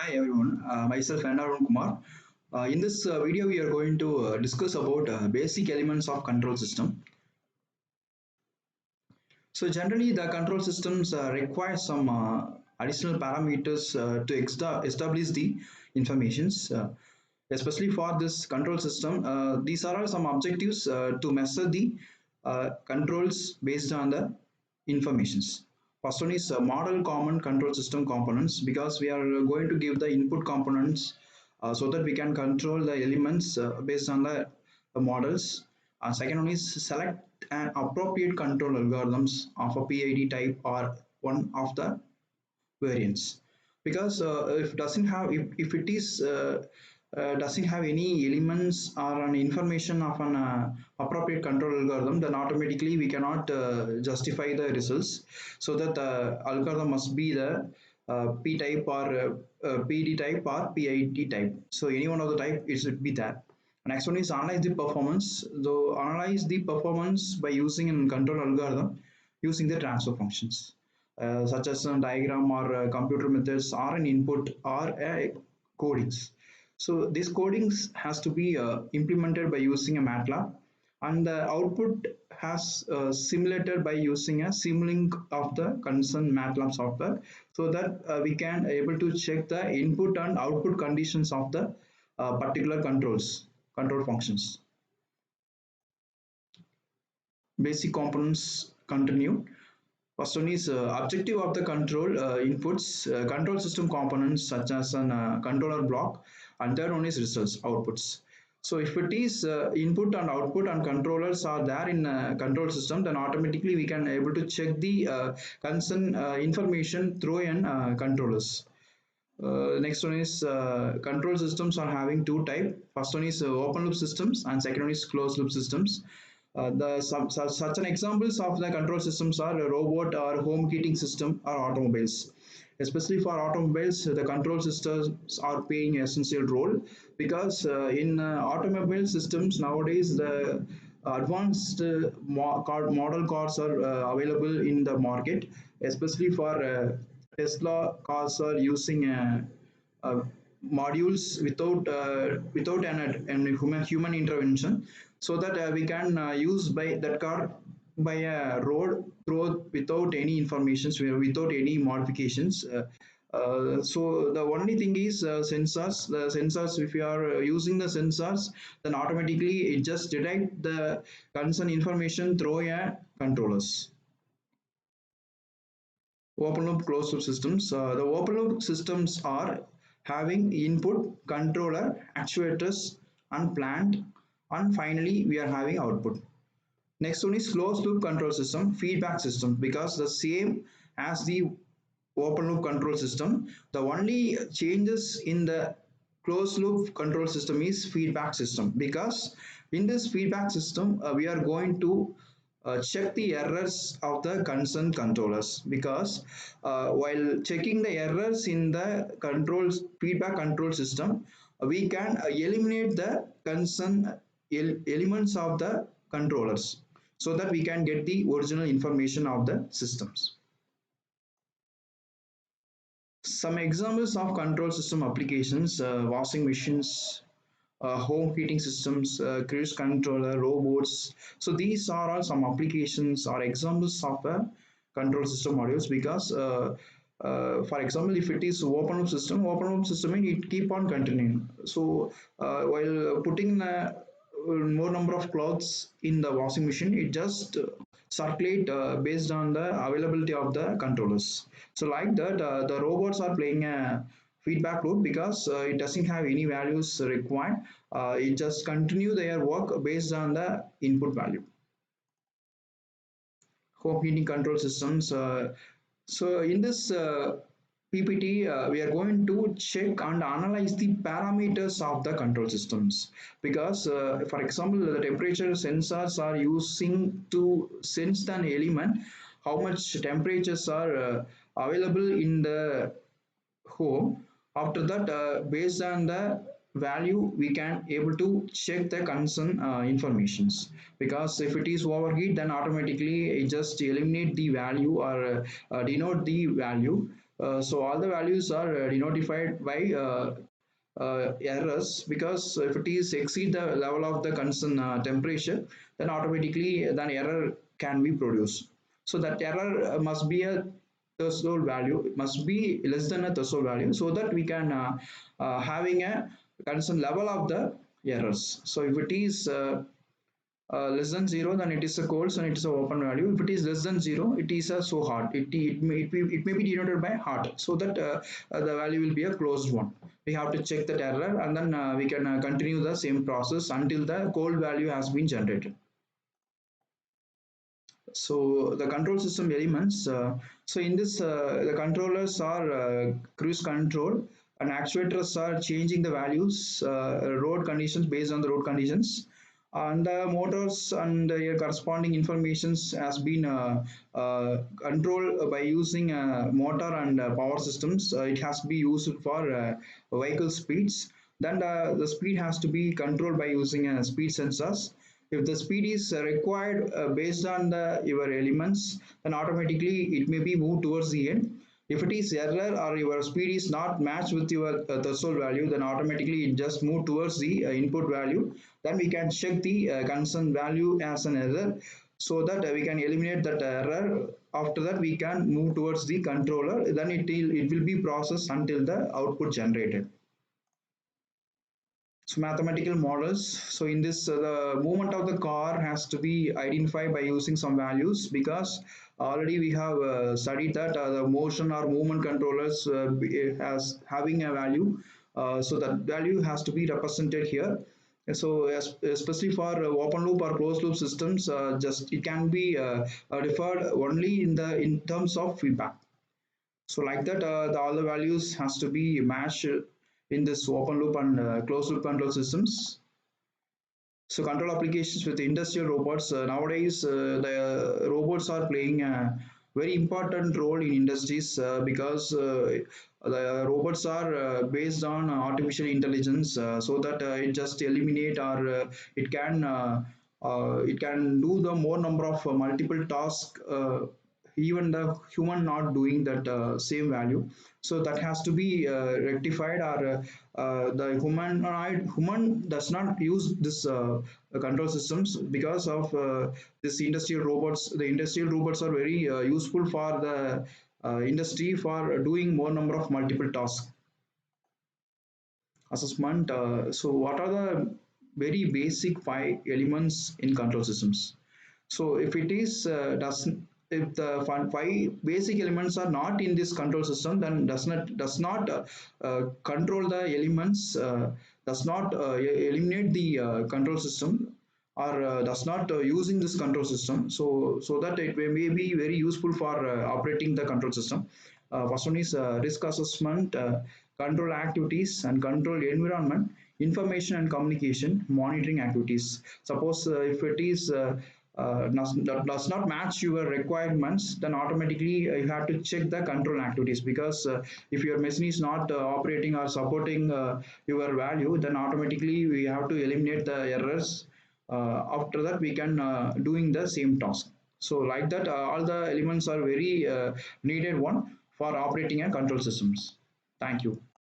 Hi everyone, myself Arun Kumar. In this video, we are going to discuss about basic elements of control system. So generally, the control systems require some additional parameters to establish the informations. Especially for this control system, these are all some objectives to measure the controls based on the informations. First one is model common control system components because we are going to give the input components so that we can control the elements based on the models. Second one is select an appropriate control algorithms of a PID type or one of the variants because if doesn't have if it is doesn't have any elements or an information of an appropriate control algorithm, then automatically we cannot justify the results. So that the algorithm must be the p type or pd type or pid type, so any one of the type it should be that. Next one is analyze the performance. So analyze the performance by using a control algorithm using the transfer functions such as a diagram or computer methods or an input or codings. So these codings has to be implemented by using a MATLAB, and the output has simulated by using a Simulink of the concerned MATLAB software, so that we can able to check the input and output conditions of the particular control functions. Basic components continue. First one is objective of the control inputs, control system components such as an controller block, and third one is results outputs. So if it is input and output and controllers are there in control system, then automatically we can able to check the concern information through an controllers. Next one is control systems are having two type. First one is open loop systems and second one is closed loop systems. Such an examples of the control systems are a robot or home heating system or automobiles. Especially for automobiles, the control systems are playing an essential role because in automobile systems nowadays the advanced model cars are available in the market, especially for Tesla cars are using uh, modules without an human intervention, so that we can use by that car by a road through without any informations, without any modifications. So the only thing is sensors. The sensors, if you are using the sensors, then automatically it just detect the concern information through a controllers. Open loop closed loop systems. The open loop systems are having input, controller, actuators, and plant, and finally we are having output. Next one is closed loop control system, feedback system, because the same as the open loop control system. The only changes in the closed loop control system is feedback system, because in this feedback system we are going to check the errors of the concerned controllers, because while checking the errors in the controls feedback control system, we can eliminate the concerned elements of the controllers, so that we can get the original information of the systems. Some examples of control system applications: washing machines, home heating systems, cruise controller, robots. So these are all some applications or examples of control system modules, because for example, if it is open loop system means it keep on continuing. So while putting more number of clothes in the washing machine, it just circulate based on the availability of the controllers. So like that, the robots are playing a feedback loop, because it doesn't have any values required. It just continue their work based on the input value. Home heating control systems. So in this PPT, we are going to check and analyze the parameters of the control systems, because, for example, the temperature sensors are using to sense an element, how much temperatures are available in the home. After that, based on the value, we can able to check the concern informations, because if it is overheat, then automatically it just eliminate the value or denote the value. So all the values are denotified by errors, because if it is exceed the level of the concerned temperature, then automatically then error can be produced. So that error must be a threshold value, it must be less than a threshold value, so that we can having a concerned level of the errors. So if it is less than 0, then it is a cold and it is a open value. If it is less than 0, it is a so hot, it may be denoted by hot, so that the value will be a closed one. We have to check that error, and then we can continue the same process until the cold value has been generated. So the control system elements, so in this the controllers are cruise control, and actuators are changing the values, road conditions based on the road conditions, and the motors and their corresponding informations has been controlled by using motor and power systems. It has to be used for vehicle speeds. Then the speed has to be controlled by using speed sensors. If the speed is required based on your elements, then automatically it may be moved towards the end. If it is error or your speed is not matched with your threshold value, then automatically it just move towards the input value. Then we can check the concern value as an error, so that we can eliminate that error. After that, we can move towards the controller. Then it will be processed until the output generated. So mathematical models. So in this, the movement of the car has to be identified by using some values, because already we have studied that the motion or movement controllers has having a value. So that value has to be represented here. So especially for open loop or closed loop systems, just it can be deferred only in terms of feedback. So like that, all the values has to be matched in this open loop and closed loop control systems. So control applications with industrial robots. Nowadays, the robots are playing a very important role in industries, because the robots are based on artificial intelligence, so that it just eliminate, or it can do the more number of multiple tasks, even the human not doing that same value. So that has to be rectified, or the human does not use this control systems, because of this industrial robots. The industrial robots are very useful for the industry for doing more number of multiple tasks. Assessment. So what are the very basic 5 elements in control systems? So if it is doesn't if the five basic elements are not in this control system, then does not control the elements, does not eliminate the control system, or does not using this control system, so that it may be very useful for operating the control system. First one is risk assessment, control activities and control environment, information and communication, monitoring activities. Suppose if it is does not match your requirements, then automatically you have to check the control activities, because if your machine is not operating or supporting your value, then automatically we have to eliminate the errors. After that, we can doing the same task. So like that, all the elements are very needed one for operating a control systems. Thank you.